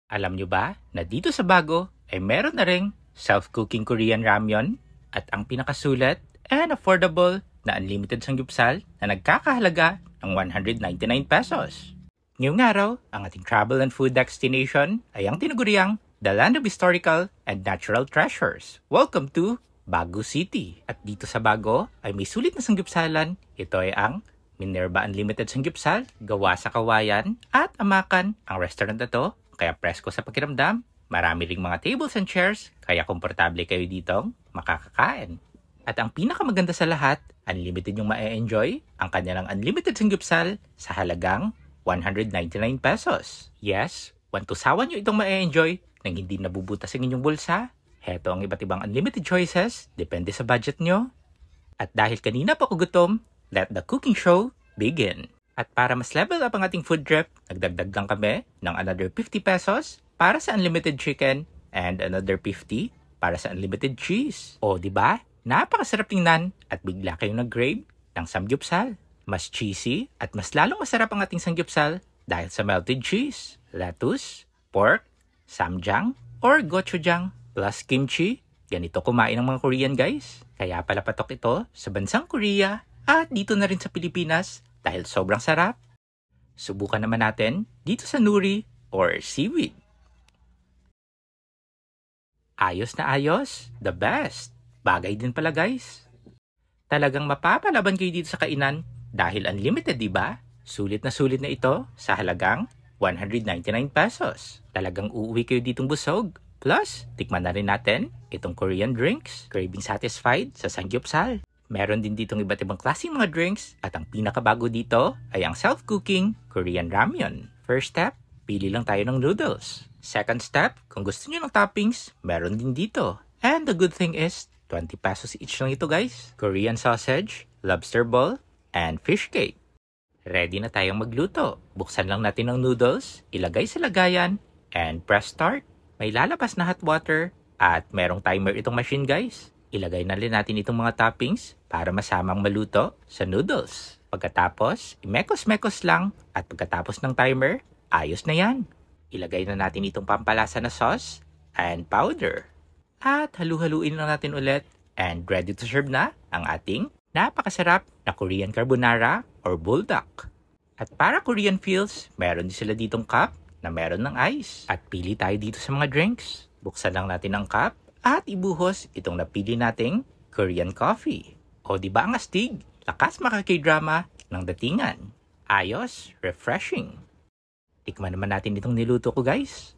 Alam nyo ba na dito sa Bago ay meron na ring self-cooking Korean ramyon at ang pinakasulit and affordable na unlimited samgyupsal na nagkakahalaga ng 199 pesos. Ngayong araw, ang ating travel and food destination ay ang tinaguriang The Land of Historical and Natural Treasures. Welcome to Bago City. At dito sa Bago ay may sulit na samgyupsalan. Ito ay ang Minerva Unlimited Samgyupsal, gawa sa kawayan at amakan. Ang restaurant na to, kaya presko sa pakiramdam. Marami ring mga tables and chairs, kaya komportable kayo ditong makakakain. At ang pinakamaganda sa lahat, unlimited yung ma-enjoy ang kanilang unlimited samgyupsal sa halagang 199 pesos. Yes, wantusawan nyo itong ma-enjoy nang hindi nabubutas ang inyong bulsa. Heto ang iba't ibang unlimited choices, depende sa budget nyo. At dahil kanina pa ako gutom, let the cooking show begin. At para mas level up ang ating food trip, nagdagdag lang kami ng another 50 pesos para sa unlimited chicken and another 50 para sa unlimited cheese. O diba? Napakasarap tingnan at bigla kayong nag-grade ng samgyupsal. Mas cheesy at mas lalong masarap ang ating samgyupsal dahil sa melted cheese, lettuce, pork, samjang, or gochujang, plus kimchi. Ganito kumain ng mga Korean guys. Kaya pala patok ito sa bansang Korea at dito na rin sa Pilipinas dahil sobrang sarap. Subukan naman natin dito sa nuri or seaweed. Ayos na ayos, the best. Bagay din pala guys. Talagang mapapalaban kayo dito sa kainan dahil unlimited, diba? Sulit na ito sa halagang 199 pesos. Talagang uuwi kayo ditong busog. Plus, tikman na rin natin itong Korean drinks. Craving satisfied sa samgyupsal. Meron din ditong iba't ibang klaseng mga drinks at ang pinakabago dito ay ang self-cooking Korean ramyon. First step, pili lang tayo ng noodles. Second step, kung gusto nyo ng toppings, meron din dito. And the good thing is, 20 pesos each lang ito guys. Korean sausage, lobster ball, and fish cake. Ready na tayong magluto. Buksan lang natin ang noodles, ilagay sa lagayan, and press start. May lalabas na hot water at merong timer itong machine guys. Ilagay na rin natin itong mga toppings para masamang maluto sa noodles. Pagkatapos, imekos-mekos lang at pagkatapos ng timer, ayos na yan. Ilagay na natin itong pampalasa na sauce and powder. At halu-haluin lang natin ulit and ready to serve na ang ating napakasarap na Korean carbonara or buldak. At para Korean feels, meron din sila ditong cup na meron ng ice. At pili tayo dito sa mga drinks. Buksan lang natin ang cup at ibuhos itong napili nating Korean coffee. O diba ang astig? Lakas makaki-drama ng datingan. Ayos, refreshing. Tikman naman natin itong niluto ko guys.